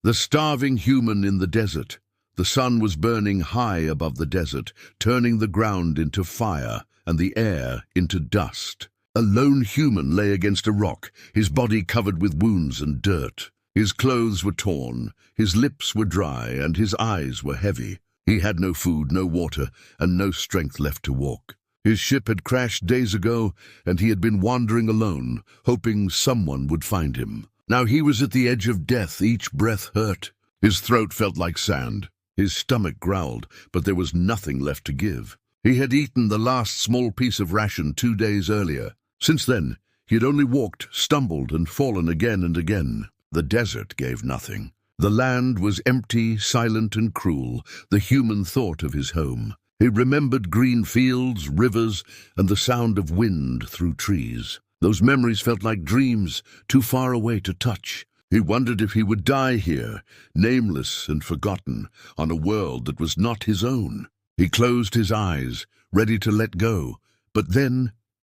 The starving human in the desert. The sun was burning high above the desert, turning the ground into fire and the air into dust. A lone human lay against a rock, his body covered with wounds and dirt. His clothes were torn, his lips were dry, and his eyes were heavy. He had no food, no water, and no strength left to walk. His ship had crashed days ago, and he had been wandering alone, hoping someone would find him. Now he was at the edge of death, each breath hurt. His throat felt like sand. His stomach growled, but there was nothing left to give. He had eaten the last small piece of ration 2 days earlier. Since then, he had only walked, stumbled, and fallen again and again. The desert gave nothing. The land was empty, silent, and cruel, the human thought of his home. He remembered green fields, rivers, and the sound of wind through trees. Those memories felt like dreams, too far away to touch. He wondered if he would die here, nameless and forgotten, on a world that was not his own. He closed his eyes, ready to let go, but then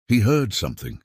he heard something.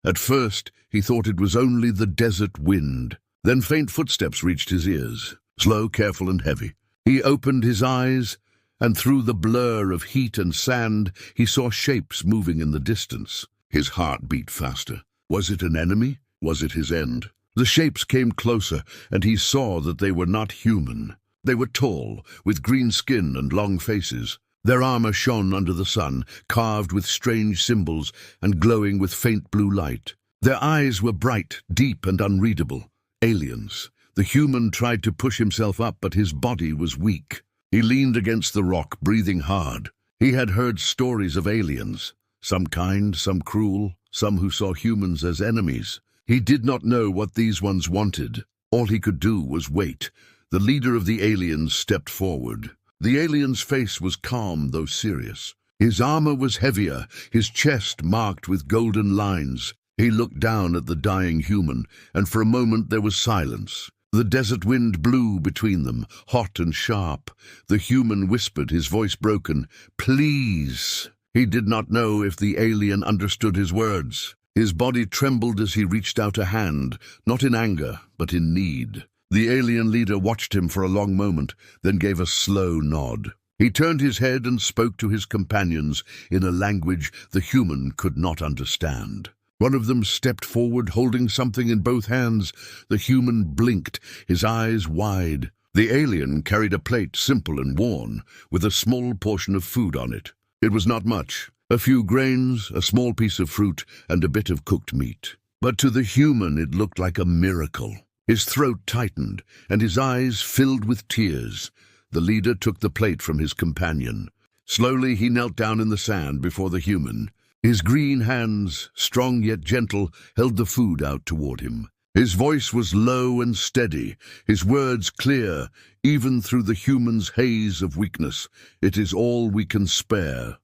At first, he thought it was only the desert wind. Then faint footsteps reached his ears, slow, careful, and heavy. He opened his eyes, and through the blur of heat and sand, he saw shapes moving in the distance. His heart beat faster. Was it an enemy? Was it his end? The shapes came closer, and he saw that they were not human. They were tall, with green skin and long faces. Their armor shone under the sun, carved with strange symbols and glowing with faint blue light. Their eyes were bright, deep, and unreadable. Aliens. The human tried to push himself up, but his body was weak. He leaned against the rock, breathing hard. He had heard stories of aliens, some kind, some cruel, some who saw humans as enemies. He did not know what these ones wanted. All he could do was wait. The leader of the aliens stepped forward. The alien's face was calm, though serious. His armor was heavier, his chest marked with golden lines. He looked down at the dying human, and for a moment there was silence. The desert wind blew between them, hot and sharp. The human whispered, his voice broken, "Please." He did not know if the alien understood his words. His body trembled as he reached out a hand, not in anger, but in need. The alien leader watched him for a long moment, then gave a slow nod. He turned his head and spoke to his companions in a language the human could not understand. One of them stepped forward, holding something in both hands. The human blinked, his eyes wide. The alien carried a plate, simple and worn, with a small portion of food on it. It was not much. A few grains, a small piece of fruit, and a bit of cooked meat. But to the human it looked like a miracle. His throat tightened, and his eyes filled with tears. The leader took the plate from his companion. Slowly he knelt down in the sand before the human. His green hands, strong yet gentle, held the food out toward him. His voice was low and steady, his words clear, even through the human's haze of weakness. "It is all we can spare."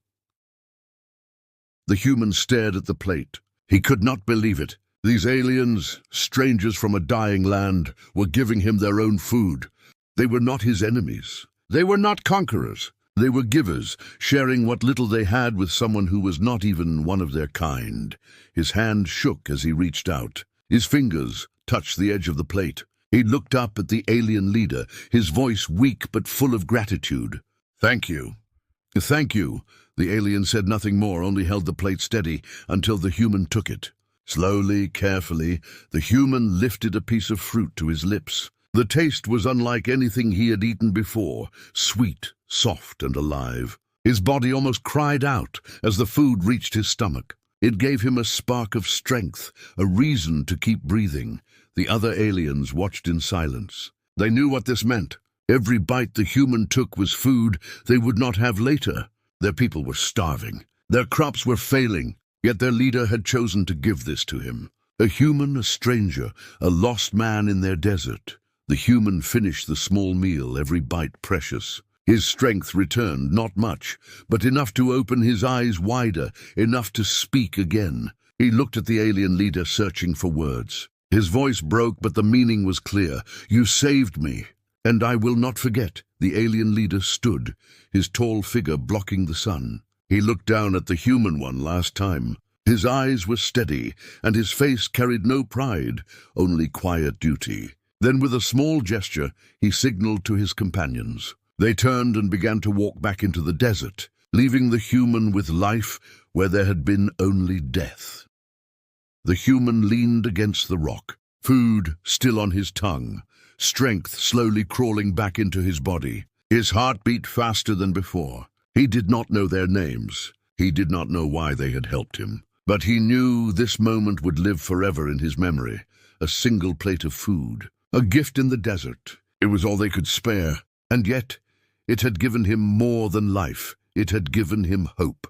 The human stared at the plate. He could not believe it. These aliens, strangers from a dying land, were giving him their own food. They were not his enemies. They were not conquerors. They were givers, sharing what little they had with someone who was not even one of their kind. His hand shook as he reached out. His fingers touched the edge of the plate. He looked up at the alien leader, his voice weak but full of gratitude. "Thank you." "Thank you." The alien said nothing more, only held the plate steady until the human took it. Slowly, carefully, the human lifted a piece of fruit to his lips. The taste was unlike anything he had eaten before, sweet, soft, and alive. His body almost cried out as the food reached his stomach. It gave him a spark of strength, a reason to keep breathing. The other aliens watched in silence. They knew what this meant. Every bite the human took was food they would not have later. Their people were starving. Their crops were failing, yet their leader had chosen to give this to him. A human, a stranger, a lost man in their desert. The human finished the small meal, every bite precious. His strength returned, not much, but enough to open his eyes wider, enough to speak again. He looked at the alien leader, searching for words. His voice broke, but the meaning was clear. "You saved me, and I will not forget." The alien leader stood, his tall figure blocking the sun. He looked down at the human one last time. His eyes were steady, and his face carried no pride, only quiet duty. Then with a small gesture, he signaled to his companions. They turned and began to walk back into the desert, leaving the human with life where there had been only death. The human leaned against the rock, food still on his tongue, strength slowly crawling back into his body. His heart beat faster than before. He did not know their names. He did not know why they had helped him. But he knew this moment would live forever in his memory. A single plate of food, a gift in the desert. It was all they could spare, and yet it had given him more than life. It had given him hope.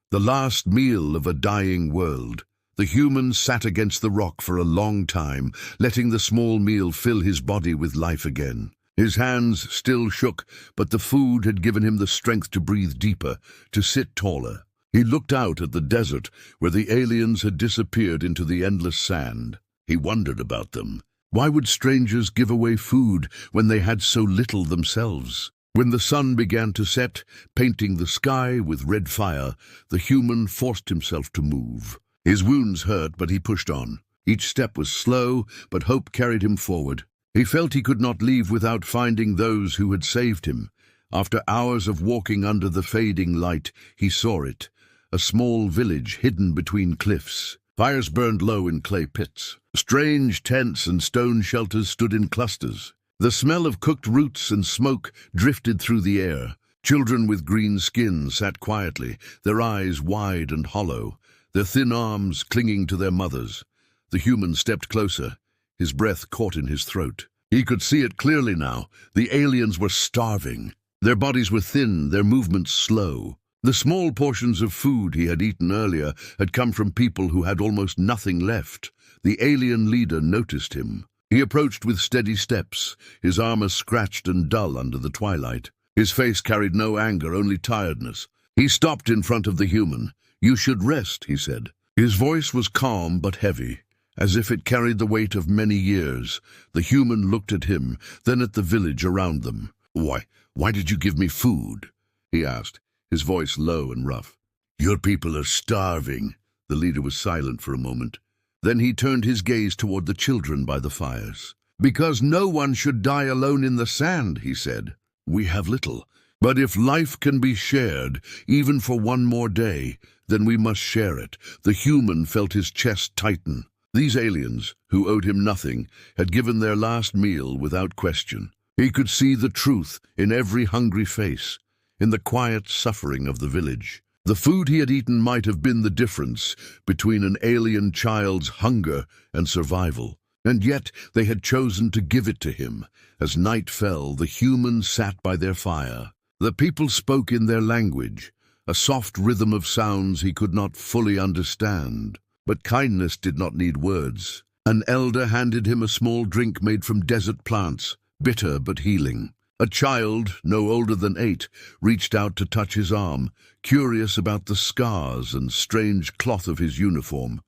The last meal of a dying world. The human sat against the rock for a long time, letting the small meal fill his body with life again. His hands still shook, but the food had given him the strength to breathe deeper, to sit taller. He looked out at the desert, where the aliens had disappeared into the endless sand. He wondered about them. Why would strangers give away food when they had so little themselves? When the sun began to set, painting the sky with red fire, the human forced himself to move. His wounds hurt, but he pushed on. Each step was slow, but hope carried him forward. He felt he could not leave without finding those who had saved him. After hours of walking under the fading light, he saw it, a small village hidden between cliffs. Fires burned low in clay pits. Strange tents and stone shelters stood in clusters. The smell of cooked roots and smoke drifted through the air. Children with green skin sat quietly, their eyes wide and hollow, their thin arms clinging to their mothers. The human stepped closer, his breath caught in his throat. He could see it clearly now. The aliens were starving. Their bodies were thin, their movements slow. The small portions of food he had eaten earlier had come from people who had almost nothing left. The alien leader noticed him. He approached with steady steps, his armor scratched and dull under the twilight. His face carried no anger, only tiredness. He stopped in front of the human. "You should rest," he said. His voice was calm but heavy, as if it carried the weight of many years. The human looked at him, then at the village around them. Why did you give me food?" he asked, his voice low and rough. "Your people are starving." The leader was silent for a moment. Then he turned his gaze toward the children by the fires. "Because no one should die alone in the sand," he said. "We have little. But if life can be shared, even for one more day, then we must share it." The human felt his chest tighten. These aliens, who owed him nothing, had given their last meal without question. He could see the truth in every hungry face, in the quiet suffering of the village. The food he had eaten might have been the difference between an alien child's hunger and survival. And yet they had chosen to give it to him. As night fell, the humans sat by their fire. The people spoke in their language, a soft rhythm of sounds he could not fully understand. But kindness did not need words. An elder handed him a small drink made from desert plants, bitter but healing. A child, no older than 8, reached out to touch his arm, curious about the scars and strange cloth of his uniform.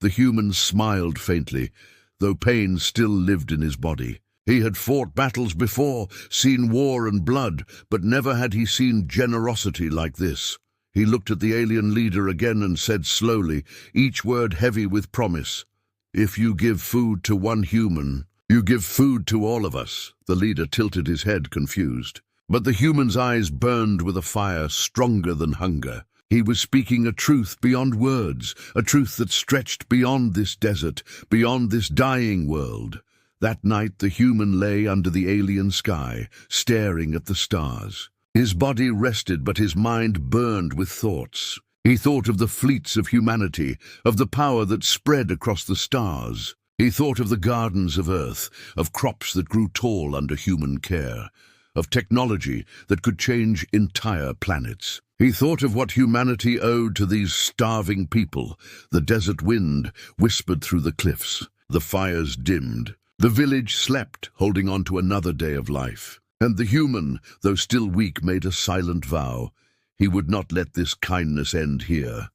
The human smiled faintly, though pain still lived in his body. He had fought battles before, seen war and blood, but never had he seen generosity like this. He looked at the alien leader again and said slowly, each word heavy with promise, "If you give food to one human, you give food to all of us." The leader tilted his head, confused. But the human's eyes burned with a fire stronger than hunger. He was speaking a truth beyond words, a truth that stretched beyond this desert, beyond this dying world. That night the human lay under the alien sky, staring at the stars. His body rested, but his mind burned with thoughts. He thought of the fleets of humanity, of the power that spread across the stars. He thought of the gardens of Earth, of crops that grew tall under human care, of technology that could change entire planets. He thought of what humanity owed to these starving people. The desert wind whispered through the cliffs. The fires dimmed. The village slept, holding on to another day of life. And the human, though still weak, made a silent vow. He would not let this kindness end here.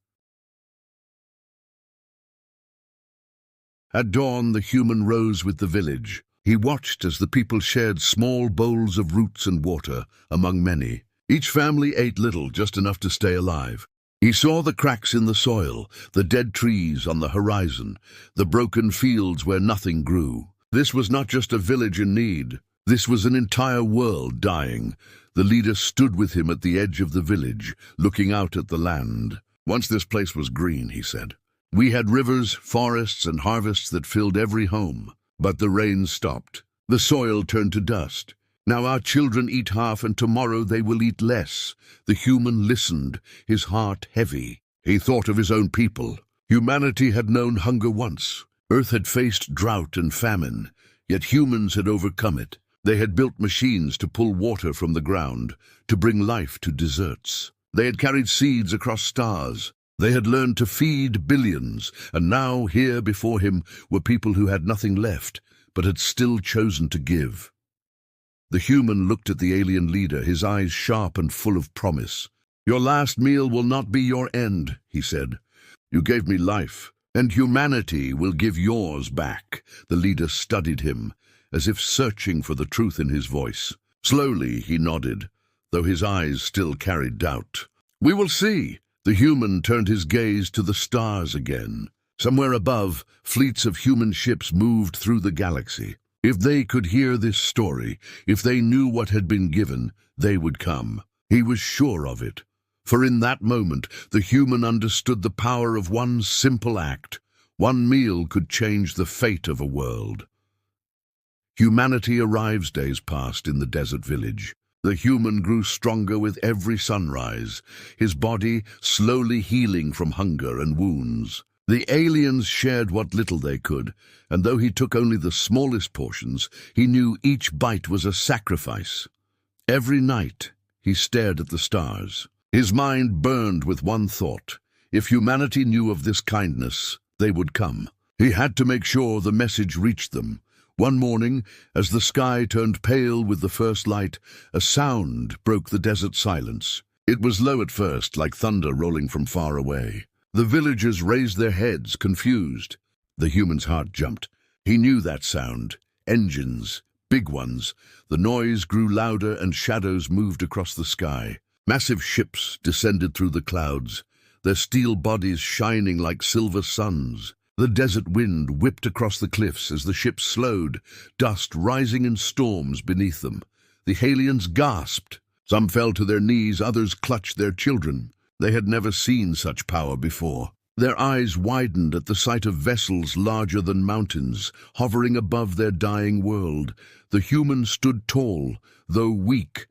At dawn, the human rose with the village. He watched as the people shared small bowls of roots and water, among many. Each family ate little, just enough to stay alive. He saw the cracks in the soil, the dead trees on the horizon, the broken fields where nothing grew. This was not just a village in need. This was an entire world dying. The leader stood with him at the edge of the village, looking out at the land. Once this place was green, he said. We had rivers, forests, and harvests that filled every home. But the rain stopped. The soil turned to dust. Now our children eat half, and tomorrow they will eat less. The human listened, his heart heavy. He thought of his own people. Humanity had known hunger once. Earth had faced drought and famine, yet humans had overcome it. They had built machines to pull water from the ground, to bring life to deserts. They had carried seeds across stars. They had learned to feed billions, and now here before him were people who had nothing left, but had still chosen to give. The human looked at the alien leader, his eyes sharp and full of promise. Your last meal will not be your end, he said. You gave me life, and humanity will give yours back. The leader studied him, as if searching for the truth in his voice. Slowly he nodded, though his eyes still carried doubt. We will see. The human turned his gaze to the stars again. Somewhere above, fleets of human ships moved through the galaxy. If they could hear this story, if they knew what had been given, they would come. He was sure of it. For in that moment, the human understood the power of one simple act. One meal could change the fate of a world. Humanity arrives. Days passed in the desert village. The human grew stronger with every sunrise, his body slowly healing from hunger and wounds. The aliens shared what little they could, and though he took only the smallest portions, he knew each bite was a sacrifice. Every night, he stared at the stars. His mind burned with one thought. If humanity knew of this kindness, they would come. He had to make sure the message reached them. One morning, as the sky turned pale with the first light, a sound broke the desert silence. It was low at first, like thunder rolling from far away. The villagers raised their heads, confused. The human's heart jumped. He knew that sound. Engines, big ones. The noise grew louder and shadows moved across the sky. Massive ships descended through the clouds, their steel bodies shining like silver suns. The desert wind whipped across the cliffs as the ships slowed, dust rising in storms beneath them. The aliens gasped. Some fell to their knees, others clutched their children. They had never seen such power before. Their eyes widened at the sight of vessels larger than mountains, hovering above their dying world. The human stood tall, though weak,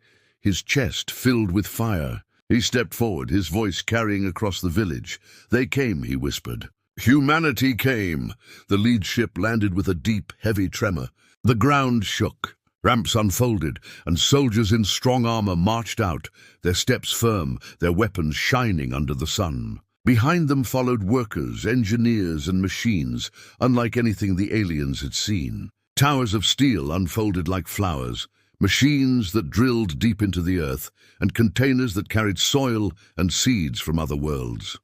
his chest filled with fire. He stepped forward, his voice carrying across the village. They came, he whispered. Humanity came. The lead ship landed with a deep, heavy tremor. The ground shook. Ramps unfolded, and soldiers in strong armor marched out, their steps firm, their weapons shining under the sun. Behind them followed workers, engineers, and machines, unlike anything the aliens had seen. Towers of steel unfolded like flowers, machines that drilled deep into the earth, and containers that carried soil and seeds from other worlds.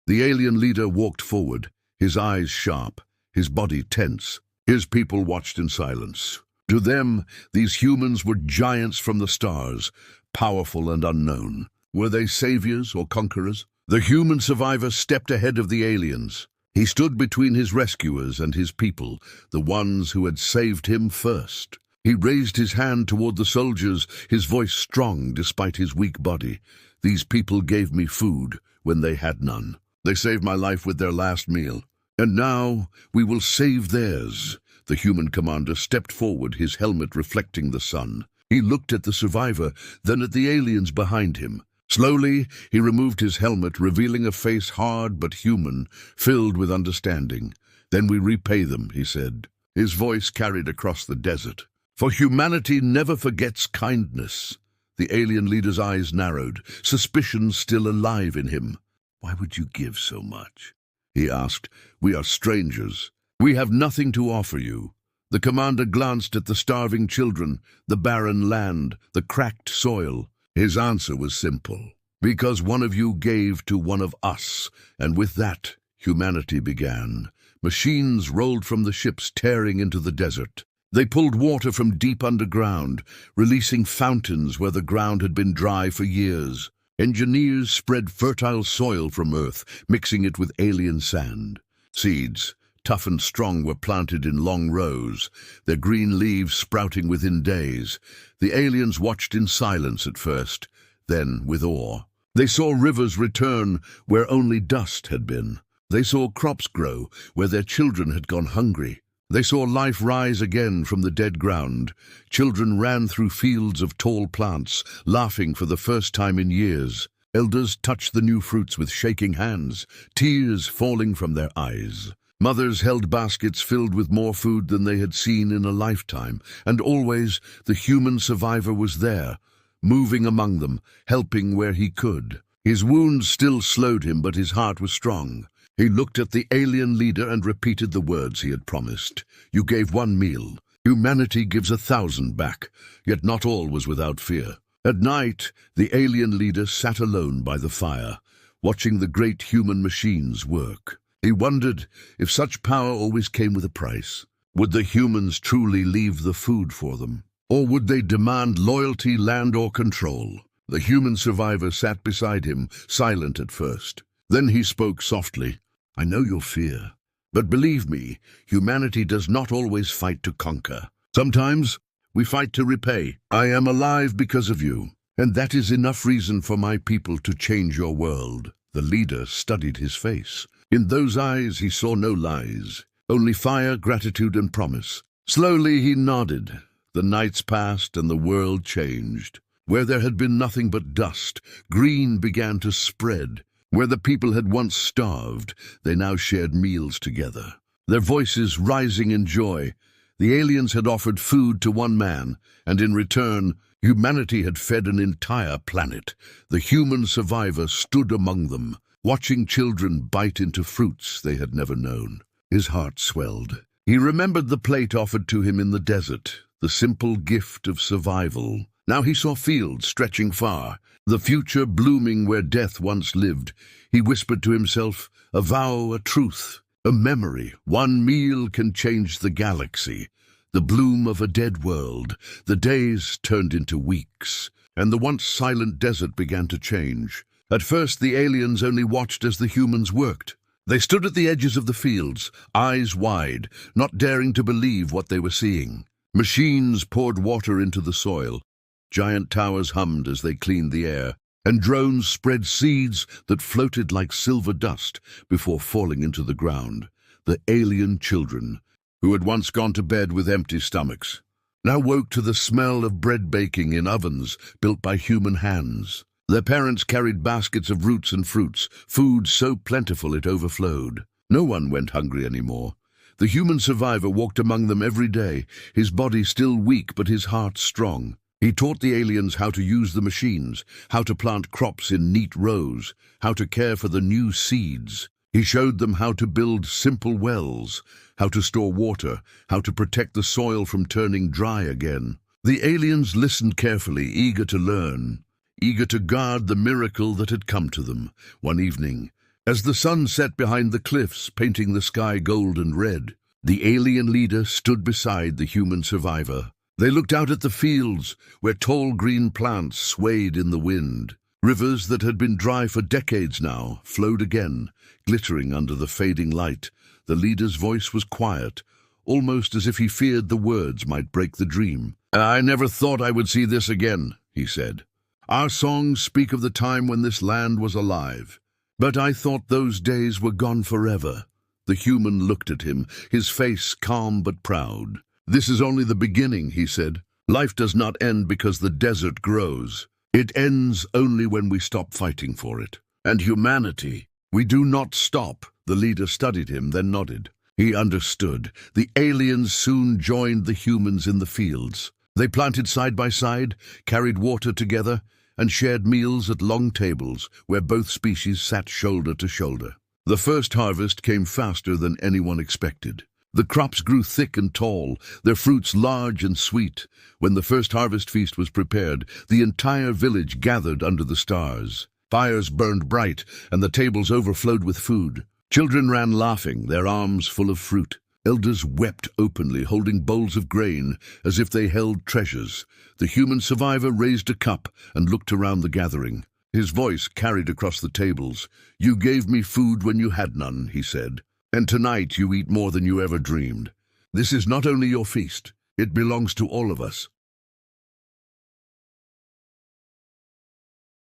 The alien leader walked forward, his eyes sharp, his body tense. His people watched in silence. To them, these humans were giants from the stars, powerful and unknown. Were they saviors or conquerors? The human survivor stepped ahead of the aliens. He stood between his rescuers and his people, the ones who had saved him first. He raised his hand toward the soldiers, his voice strong despite his weak body. These people gave me food when they had none. They saved my life with their last meal. And now we will save theirs. The human commander stepped forward, his helmet reflecting the sun. He looked at the survivor, then at the aliens behind him. Slowly, he removed his helmet, revealing a face hard but human, filled with understanding. Then we repay them, he said. His voice carried across the desert. For humanity never forgets kindness. The alien leader's eyes narrowed, suspicion still alive in him. Why would you give so much? He asked. We are strangers. We have nothing to offer you. The commander glanced at the starving children, the barren land, the cracked soil. His answer was simple. Because one of you gave to one of us, and with that, humanity began. Machines rolled from the ships, tearing into the desert. They pulled water from deep underground, releasing fountains where the ground had been dry for years. Engineers spread fertile soil from Earth, mixing it with alien sand. Seeds, tough and strong, were planted in long rows, their green leaves sprouting within days. The aliens watched in silence at first, then with awe. They saw rivers return where only dust had been. They saw crops grow where their children had gone hungry. They saw life rise again from the dead ground. Children ran through fields of tall plants, laughing for the first time in years. Elders touched the new fruits with shaking hands, tears falling from their eyes. Mothers held baskets filled with more food than they had seen in a lifetime, and always the human survivor was there, moving among them, helping where he could. His wounds still slowed him, but his heart was strong. He looked at the alien leader and repeated the words he had promised. "You gave 1 meal. Humanity gives 1,000 back." Yet not all was without fear. At night, the alien leader sat alone by the fire, watching the great human machines work. He wondered if such power always came with a price. Would the humans truly leave the food for them? Or would they demand loyalty, land, or control? The human survivor sat beside him, silent at first. Then he spoke softly. "I know your fear, but believe me, humanity does not always fight to conquer. Sometimes we fight to repay. I am alive because of you, and that is enough reason for my people to change your world." The leader studied his face. In those eyes he saw no lies, only fire, gratitude, and promise. Slowly he nodded. The nights passed and the world changed. Where there had been nothing but dust, green began to spread. Where the people had once starved, they now shared meals together, their voices rising in joy. The aliens had offered food to 1 man, and in return, humanity had fed an entire planet. The human survivor stood among them, watching children bite into fruits they had never known. His heart swelled. He remembered the plate offered to him in the desert, the simple gift of survival. Now he saw fields stretching far, the future blooming where death once lived. He whispered to himself, "A vow, a truth, a memory. 1 meal can change the galaxy." The bloom of a dead world. The days turned into weeks, and the once silent desert began to change. At first, the aliens only watched as the humans worked. They stood at the edges of the fields, eyes wide, not daring to believe what they were seeing. Machines poured water into the soil. Giant towers hummed as they cleaned the air, and drones spread seeds that floated like silver dust before falling into the ground. The alien children, who had once gone to bed with empty stomachs, now woke to the smell of bread baking in ovens built by human hands. Their parents carried baskets of roots and fruits, food so plentiful it overflowed. No one went hungry anymore. The human survivor walked among them every day, his body still weak but his heart strong. He taught the aliens how to use the machines, how to plant crops in neat rows, how to care for the new seeds. He showed them how to build simple wells, how to store water, how to protect the soil from turning dry again. The aliens listened carefully, eager to learn, eager to guard the miracle that had come to them. One evening, as the sun set behind the cliffs, painting the sky gold and red, the alien leader stood beside the human survivor. They looked out at the fields, where tall green plants swayed in the wind. Rivers that had been dry for decades now flowed again, glittering under the fading light. The leader's voice was quiet, almost as if he feared the words might break the dream. "I never thought I would see this again," he said. "Our songs speak of the time when this land was alive. But I thought those days were gone forever." The human looked at him, his face calm but proud. "This is only the beginning," he said. "Life does not end because the desert grows. It ends only when we stop fighting for it. And humanity, we do not stop." The leader studied him, then nodded. He understood. The aliens soon joined the humans in the fields. They planted side by side, carried water together, and shared meals at long tables where both species sat shoulder to shoulder. The first harvest came faster than anyone expected. The crops grew thick and tall, their fruits large and sweet. When the first harvest feast was prepared, the entire village gathered under the stars. Fires burned bright, and the tables overflowed with food. Children ran laughing, their arms full of fruit. Elders wept openly, holding bowls of grain as if they held treasures. The human survivor raised a cup and looked around the gathering. His voice carried across the tables. "You gave me food when you had none," he said. And tonight you eat more than you ever dreamed. This is not only your feast, it belongs to all of us.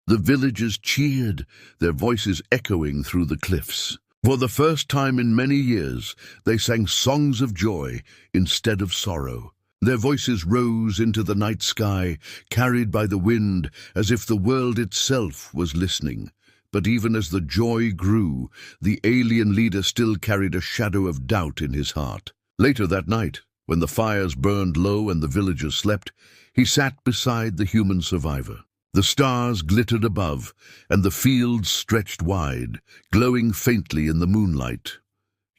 The villagers cheered, their voices echoing through the cliffs. For the first time in many years, they sang songs of joy instead of sorrow. Their voices rose into the night sky, carried by the wind, as if the world itself was listening. But even as the joy grew, the alien leader still carried a shadow of doubt in his heart. Later that night, when the fires burned low and the villagers slept, he sat beside the human survivor. The stars glittered above, and the fields stretched wide, glowing faintly in the moonlight.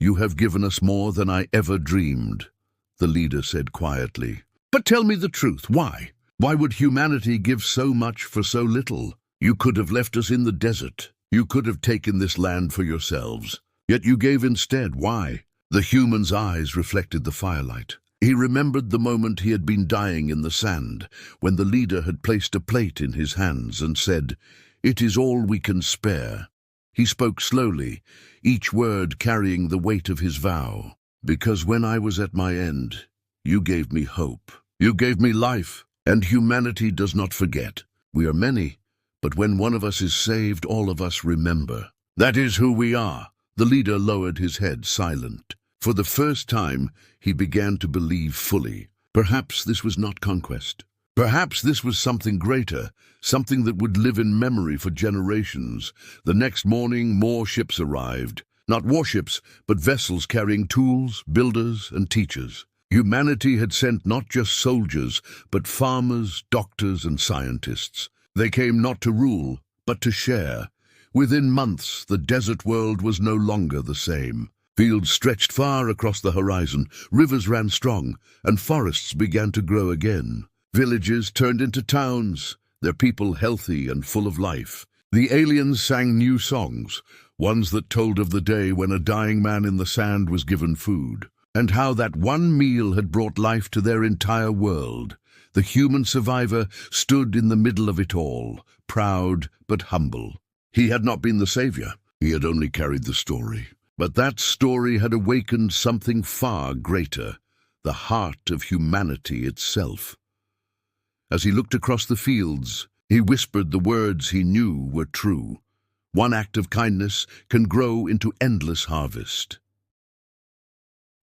"You have given us more than I ever dreamed," the leader said quietly. "But tell me the truth, why? Why would humanity give so much for so little? You could have left us in the desert. You could have taken this land for yourselves. Yet you gave instead. Why?" The human's eyes reflected the firelight. He remembered the moment he had been dying in the sand, when the leader had placed a plate in his hands and said, "It is all we can spare." He spoke slowly, each word carrying the weight of his vow. "Because when I was at my end, you gave me hope. You gave me life, and humanity does not forget. We are many, but when one of us is saved, all of us remember. That is who we are." The leader lowered his head, silent. For the first time, he began to believe fully. Perhaps this was not conquest. Perhaps this was something greater, something that would live in memory for generations. The next morning, more ships arrived. Not warships, but vessels carrying tools, builders, and teachers. Humanity had sent not just soldiers, but farmers, doctors, and scientists. They came not to rule, but to share. Within months, the desert world was no longer the same. Fields stretched far across the horizon, rivers ran strong, and forests began to grow again. Villages turned into towns, their people healthy and full of life. The aliens sang new songs, ones that told of the day when a dying man in the sand was given food, and how that one meal had brought life to their entire world. The human survivor stood in the middle of it all, proud but humble. He had not been the savior, he had only carried the story. But that story had awakened something far greater, the heart of humanity itself. As he looked across the fields, he whispered the words he knew were true. One act of kindness can grow into endless harvest.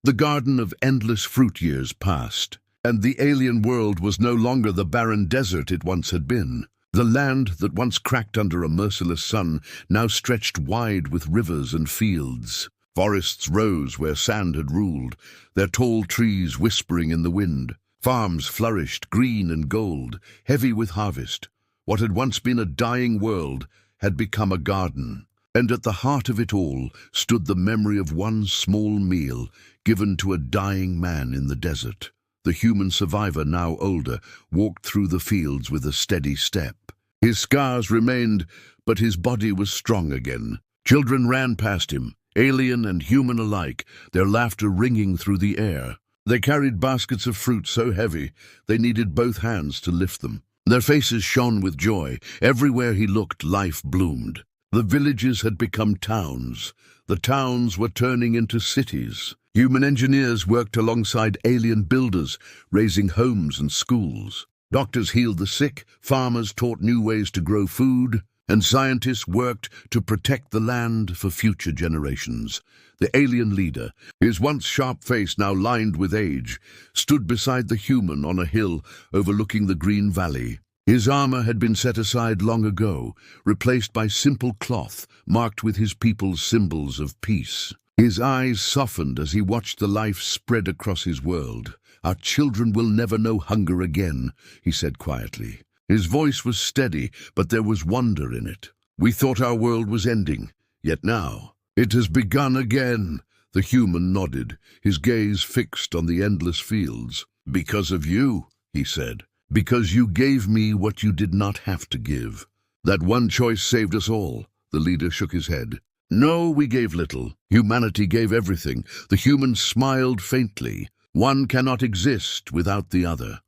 The garden of endless fruit years passed, and the alien world was no longer the barren desert it once had been. The land that once cracked under a merciless sun now stretched wide with rivers and fields. Forests rose where sand had ruled, their tall trees whispering in the wind. Farms flourished, green and gold, heavy with harvest. What had once been a dying world had become a garden. And at the heart of it all stood the memory of one small meal given to a dying man in the desert. The human survivor, now older, walked through the fields with a steady step. His scars remained, but his body was strong again. Children ran past him, alien and human alike, their laughter ringing through the air. They carried baskets of fruit so heavy they needed both hands to lift them. Their faces shone with joy. Everywhere he looked, life bloomed. The villages had become towns. The towns were turning into cities. Human engineers worked alongside alien builders, raising homes and schools. Doctors healed the sick, farmers taught new ways to grow food, and scientists worked to protect the land for future generations. The alien leader, his once sharp face now lined with age, stood beside the human on a hill overlooking the green valley. His armor had been set aside long ago, replaced by simple cloth marked with his people's symbols of peace. His eyes softened as he watched the life spread across his world. "Our children will never know hunger again," he said quietly. His voice was steady, but there was wonder in it. "We thought our world was ending, yet now it has begun again." The human nodded, his gaze fixed on the endless fields. "Because of you," he said. "Because you gave me what you did not have to give. That one choice saved us all." The leader shook his head. "No, we gave little. Humanity gave everything." The human smiled faintly. "One cannot exist without the other."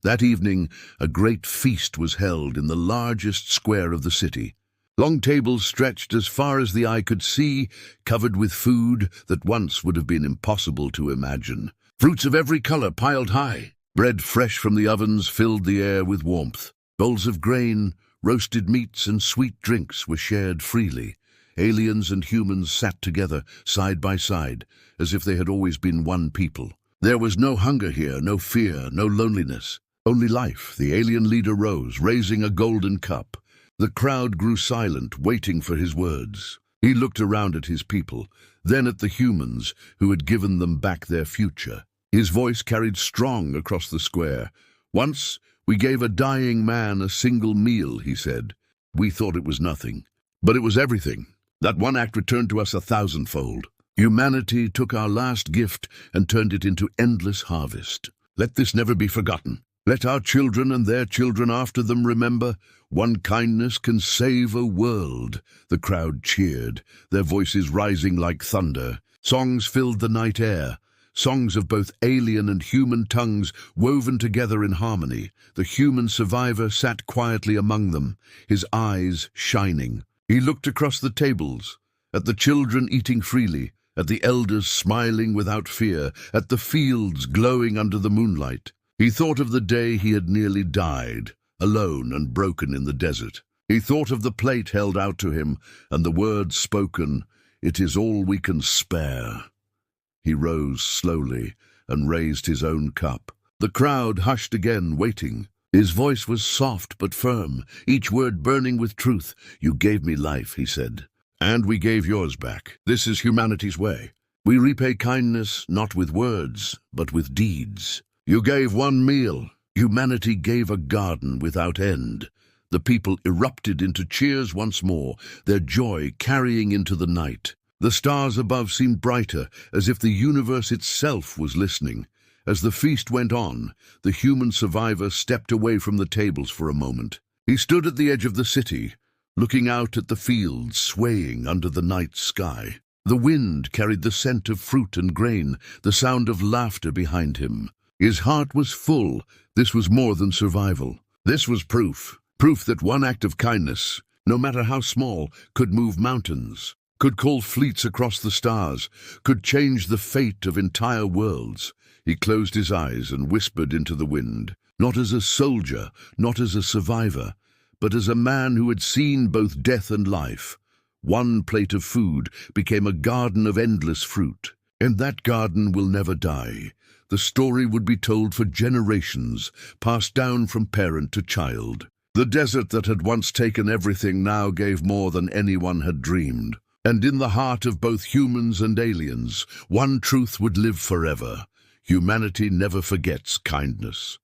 That evening, a great feast was held in the largest square of the city. Long tables stretched as far as the eye could see, covered with food that once would have been impossible to imagine. Fruits of every color piled high. Bread fresh from the ovens filled the air with warmth. Bowls of grain, roasted meats, and sweet drinks were shared freely. Aliens and humans sat together, side by side, as if they had always been one people. There was no hunger here, no fear, no loneliness. Only life. The alien leader rose, raising a golden cup. The crowd grew silent, waiting for his words. He looked around at his people, then at the humans who had given them back their future. His voice carried strong across the square. Once, we gave a dying man a single meal, he said. We thought it was nothing, but it was everything. That one act returned to us 1,000-fold. Humanity took our last gift and turned it into endless harvest. Let this never be forgotten. Let our children and their children after them remember, one kindness can save a world. The crowd cheered, their voices rising like thunder. Songs filled the night air, songs of both alien and human tongues woven together in harmony. The human survivor sat quietly among them, his eyes shining. He looked across the tables, at the children eating freely, at the elders smiling without fear, at the fields glowing under the moonlight. He thought of the day he had nearly died, alone and broken in the desert. He thought of the plate held out to him and the words spoken, "It is all we can spare." He rose slowly and raised his own cup. The crowd hushed again, waiting. His voice was soft but firm, each word burning with truth. "You gave me life," he said, "and we gave yours back. This is humanity's way. We repay kindness not with words, but with deeds. You gave one meal. Humanity gave a garden without end." The people erupted into cheers once more, their joy carrying into the night. The stars above seemed brighter, as if the universe itself was listening. As the feast went on, the human survivor stepped away from the tables for a moment. He stood at the edge of the city, looking out at the fields swaying under the night sky. The wind carried the scent of fruit and grain, the sound of laughter behind him. His heart was full. This was more than survival. This was proof that one act of kindness, no matter how small, could move mountains, could call fleets across the stars, could change the fate of entire worlds. He closed his eyes and whispered into the wind, not as a soldier, not as a survivor, but as a man who had seen both death and life. One plate of food became a garden of endless fruit, and that garden will never die. The story would be told for generations, passed down from parent to child. The desert that had once taken everything now gave more than anyone had dreamed. And in the heart of both humans and aliens, one truth would live forever. Humanity never forgets kindness.